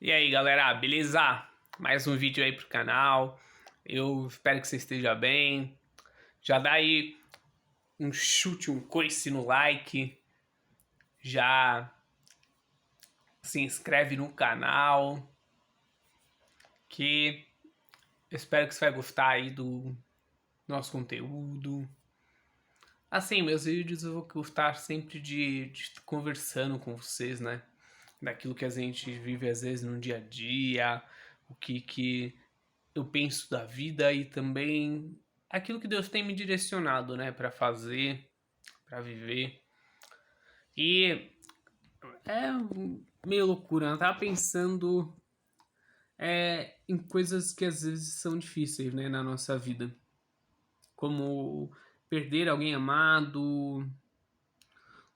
E aí galera, beleza? Mais um vídeo aí pro canal. Eu espero que você esteja bem. Já dá aí um chute, um coice no like. Já se inscreve no canal. Que eu espero que você vai gostar aí do nosso conteúdo. Assim, meus vídeos eu vou gostar sempre de conversando com vocês, né? Daquilo que a gente vive às vezes no dia a dia. O que eu penso da vida e também aquilo que Deus tem me direcionado, né, para fazer, para viver. E é meio loucura, né? Eu tava pensando em coisas que às vezes são difíceis, né, na nossa vida, como perder alguém amado,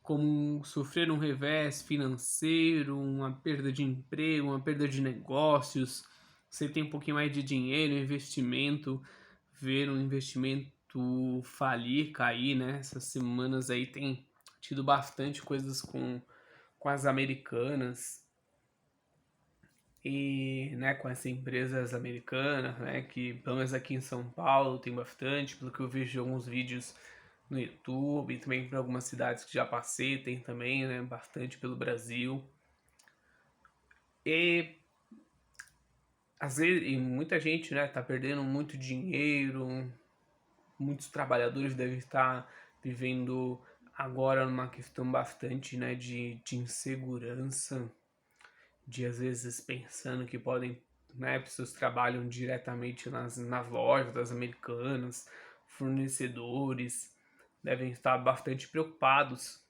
como sofrer um revés financeiro, uma perda de emprego, uma perda de negócios. Você tem um pouquinho mais de dinheiro, investimento, ver um investimento falir, cair, né? Essas semanas aí tem tido bastante coisas com as americanas e, né, com as empresas americanas, né, que pelo menos aqui em São Paulo tem bastante, pelo que eu vejo de alguns vídeos no YouTube, e também para algumas cidades que já passei, tem também, né, bastante pelo Brasil. E às vezes, e muita gente, né, tá perdendo muito dinheiro, muitos trabalhadores devem estar vivendo agora numa questão bastante, né, de insegurança, de às vezes pensando que podem, né, pessoas trabalham diretamente nas lojas das americanas, fornecedores, devem estar bastante preocupados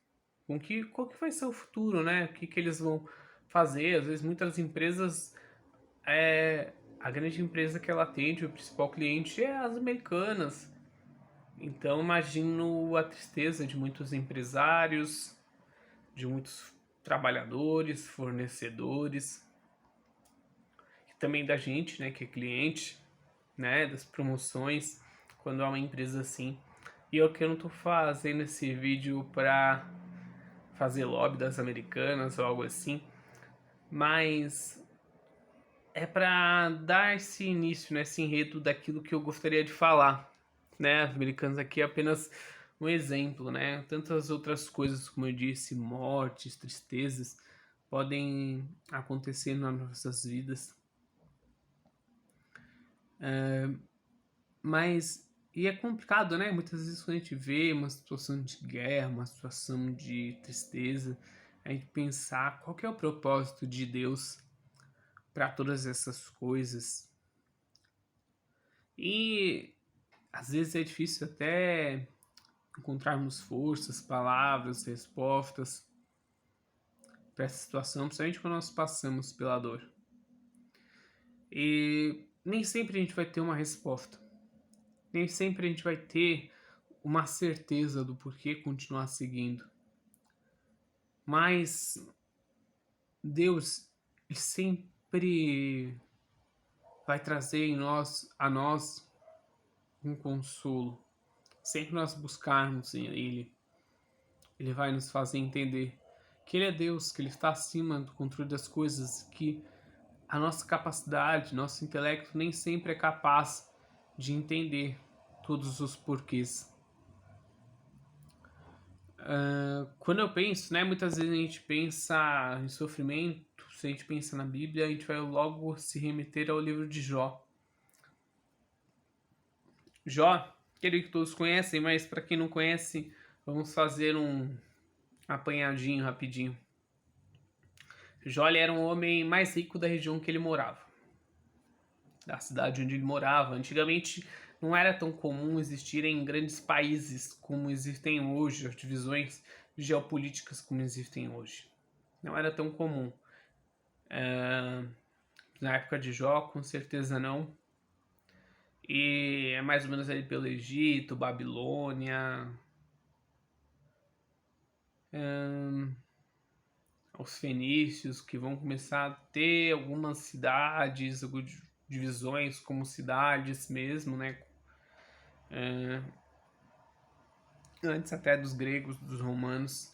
com qual que vai ser o futuro, né, o que eles vão fazer. Às vezes muitas empresas, a grande empresa que ela atende, o principal cliente é as americanas. Então imagino a tristeza de muitos empresários, de muitos trabalhadores, fornecedores, e também da gente, né, que é cliente, né, das promoções, quando há uma empresa assim. E eu que não tô fazendo esse vídeo para fazer lobby das americanas ou algo assim, mas é para dar esse início, né, esse enredo daquilo que eu gostaria de falar, né? As americanas aqui é apenas um exemplo, né? Tantas outras coisas, como eu disse, mortes, tristezas, podem acontecer nas nossas vidas. Mas, e é complicado, né? Muitas vezes quando a gente vê uma situação de guerra, uma situação de tristeza, a gente pensar qual que é o propósito de Deus para todas essas coisas. E às vezes é difícil até encontrarmos forças, palavras, respostas para essa situação, principalmente quando nós passamos pela dor. E nem sempre a gente vai ter uma resposta, nem sempre a gente vai ter uma certeza do porquê continuar seguindo. Mas Deus sempre vai trazer a nós um consolo. Sempre nós buscarmos Ele, Ele vai nos fazer entender que Ele é Deus, que Ele está acima do controle das coisas, que a nossa capacidade, nosso intelecto nem sempre é capaz de entender todos os porquês. Quando eu penso, né, muitas vezes a gente pensa em sofrimento, se a gente pensa na Bíblia, a gente vai logo se remeter ao livro de Jó. Jó, aquele que todos conhecem, mas para quem não conhece, vamos fazer um apanhadinho rapidinho. Jó era um homem mais rico da região que ele morava, da cidade onde ele morava. Antigamente não era tão comum existirem grandes países como existem hoje, as divisões geopolíticas como existem hoje. Não era tão comum. Na época de Jó, com certeza não. E é mais ou menos ali pelo Egito, Babilônia, os fenícios, que vão começar a ter algumas cidades, divisões como cidades mesmo, né? Antes até dos gregos, dos romanos.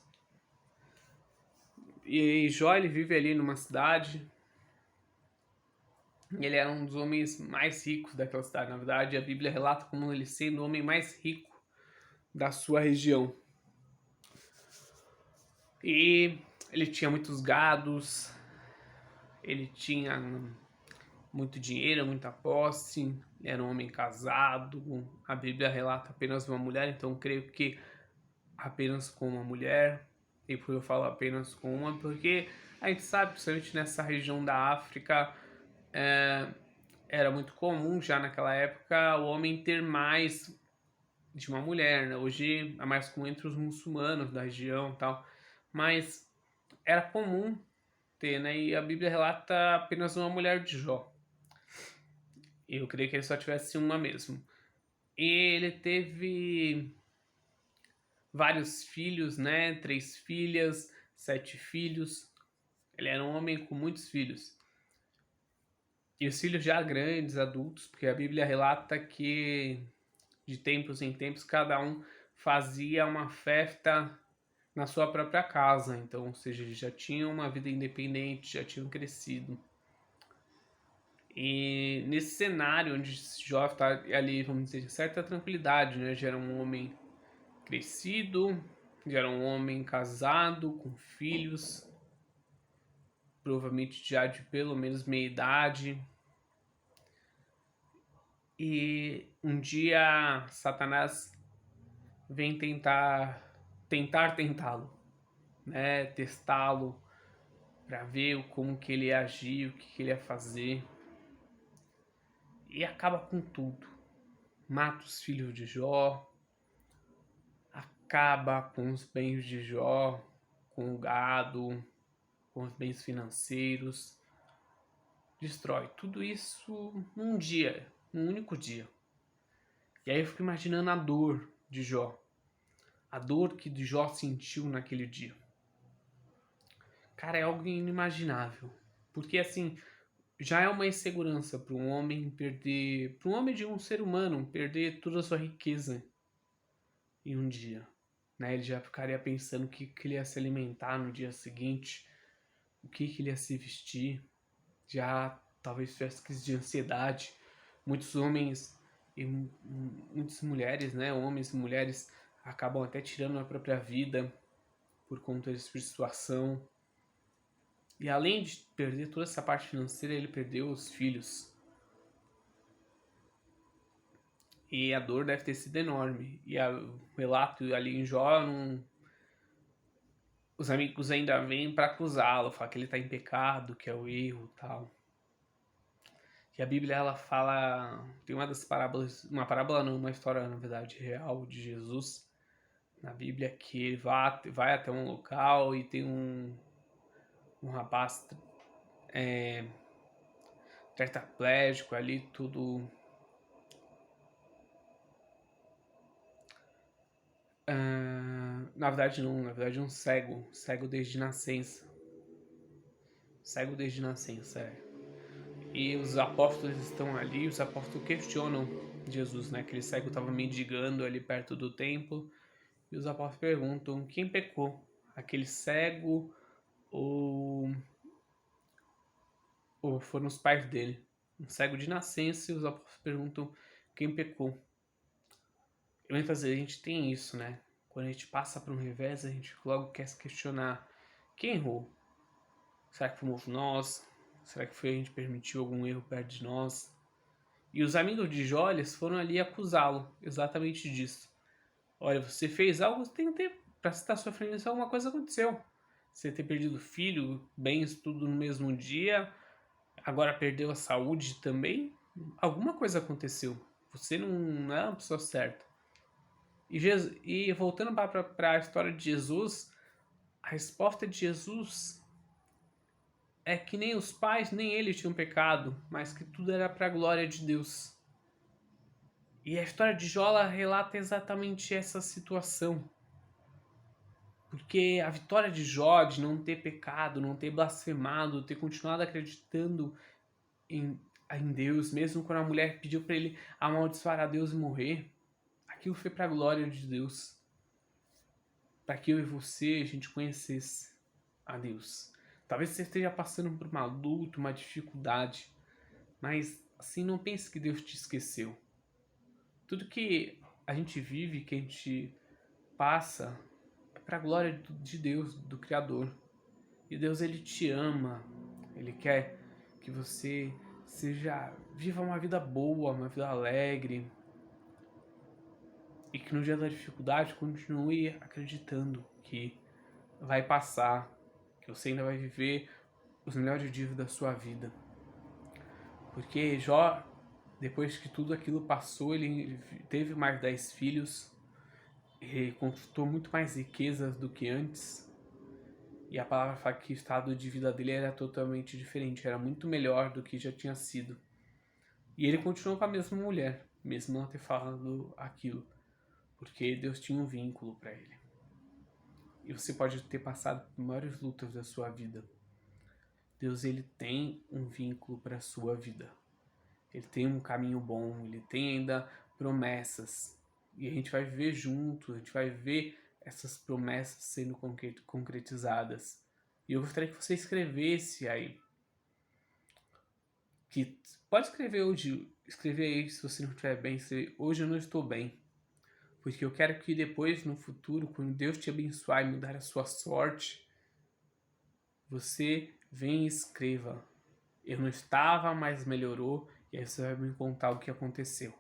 E Jó, ele vive ali numa cidade Ele era um dos homens mais ricos daquela cidade. Na verdade, a Bíblia relata como ele sendo o homem mais rico da sua região. E ele tinha muitos gados, ele tinha muito dinheiro, muita posse, era um homem casado. A Bíblia relata apenas uma mulher, então creio que apenas com uma mulher. E por eu falo apenas com uma, porque a gente sabe, principalmente nessa região da África, é, era muito comum já naquela época o homem ter mais de uma mulher, né? Hoje é mais comum entre os muçulmanos da região e tal, mas era comum ter, né? E a Bíblia relata apenas uma mulher de Jó. Eu creio que ele só tivesse uma mesmo. E ele teve vários filhos, né? 3 filhas, 7 filhos. Ele era um homem com muitos filhos. E os filhos já grandes, adultos, porque a Bíblia relata que de tempos em tempos cada um fazia uma festa na sua própria casa. Então, ou seja, eles já tinham uma vida independente, já tinham crescido. E nesse cenário onde Jó está ali, vamos dizer, certa tranquilidade, né? Já era um homem crescido, já era um homem casado, com filhos, provavelmente já de pelo menos meia idade. E um dia Satanás vem tentá-lo, né? Testá-lo para ver como que ele ia agir, o que ele ia fazer. E acaba com tudo. Mata os filhos de Jó, acaba com os bens de Jó, com o gado, com os bens financeiros, destrói tudo isso num dia, num único dia. E aí eu fico imaginando a dor de Jó, a dor que Jó sentiu naquele dia. Cara, é algo inimaginável, porque assim, já é uma insegurança para um homem perder, para um homem de um ser humano perder toda a sua riqueza em um dia, né? Ele já ficaria pensando o que ele ia se alimentar no dia seguinte, o que ele ia se vestir, já talvez tivesse crise de ansiedade. Muitos homens e muitas mulheres, né? Homens e mulheres acabam até tirando a própria vida por conta dessa situação. E além de perder toda essa parte financeira, ele perdeu os filhos. E a dor deve ter sido enorme. E o relato ali em Jó, os amigos ainda vêm para acusá-lo, falar que ele está em pecado, que é o erro e tal. E a Bíblia ela fala, tem uma das parábolas, uma parábola não, uma história na verdade real de Jesus na Bíblia que ele vai até um local e tem um rapaz tetraplégico ali, tudo. Na verdade não, na verdade um cego desde nascença. Cego desde nascença, é. E os apóstolos estão ali, os apóstolos questionam Jesus, né? Aquele cego estava mendigando ali perto do templo. E os apóstolos perguntam quem pecou, aquele cego ou, ou foram os pais dele. Um cego de nascença e os apóstolos perguntam quem pecou. E muitas vezes a gente tem isso, né? Quando a gente passa por um revés, a gente logo quer se questionar quem errou. Será que fomos nós? Será que foi a gente permitiu algum erro perto de nós? E os amigos de Jó, eles foram ali acusá-lo exatamente disso. Olha, você fez algo, você tem que ter, pra você estar sofrendo isso, alguma coisa aconteceu. Você ter perdido filho, bens, tudo no mesmo dia, agora perdeu a saúde também, alguma coisa aconteceu. Você não é uma pessoa certa. E voltando para a história de Jesus, a resposta de Jesus é que nem os pais, nem ele tinham pecado, mas que tudo era para a glória de Deus. E a história de Jó relata exatamente essa situação. Porque a vitória de Jó de não ter pecado, não ter blasfemado, ter continuado acreditando em Deus, mesmo quando a mulher pediu para ele amaldiçoar a Deus e morrer, aquilo foi para a glória de Deus. Para que eu e você a gente conhecesse a Deus. Talvez você esteja passando por uma luta, uma dificuldade. Mas, assim, não pense que Deus te esqueceu. Tudo que a gente vive, que a gente passa, é para a glória de Deus, do Criador. E Deus, Ele te ama. Ele quer que você viva uma vida boa, uma vida alegre. E que no dia da dificuldade continue acreditando que vai passar, que você ainda vai viver os melhores dias da sua vida. Porque Jó, depois que tudo aquilo passou, ele teve mais 10 filhos, e conquistou muito mais riquezas do que antes. E a palavra fala que o estado de vida dele era totalmente diferente, era muito melhor do que já tinha sido. E ele continuou com a mesma mulher, mesmo não ter falado aquilo, porque Deus tinha um vínculo para ele. E você pode ter passado por maiores lutas da sua vida. Deus, ele tem um vínculo para a sua vida. Ele tem um caminho bom, ele tem ainda promessas. E a gente vai viver junto, a gente vai ver essas promessas sendo concretizadas. E eu gostaria que você escrevesse aí. Que pode escrever hoje, escrever aí se você não estiver bem, se hoje eu não estou bem. Porque eu quero que depois, no futuro, quando Deus te abençoar e mudar a sua sorte, você venha e escreva. Eu não estava, mas melhorou. E aí você vai me contar o que aconteceu.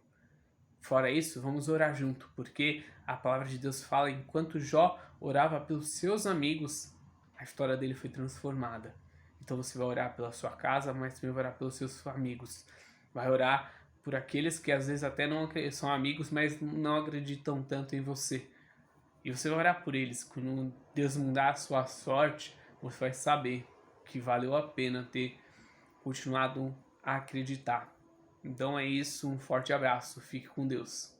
Fora isso, vamos orar junto, porque a palavra de Deus fala, enquanto Jó orava pelos seus amigos, a história dele foi transformada. Então você vai orar pela sua casa, mas também vai orar pelos seus amigos. Vai orar por aqueles que às vezes até não são amigos, mas não acreditam tanto em você. E você vai orar por eles. Quando Deus mudar a sua sorte, você vai saber que valeu a pena ter continuado a acreditar. Então é isso, um forte abraço, fique com Deus.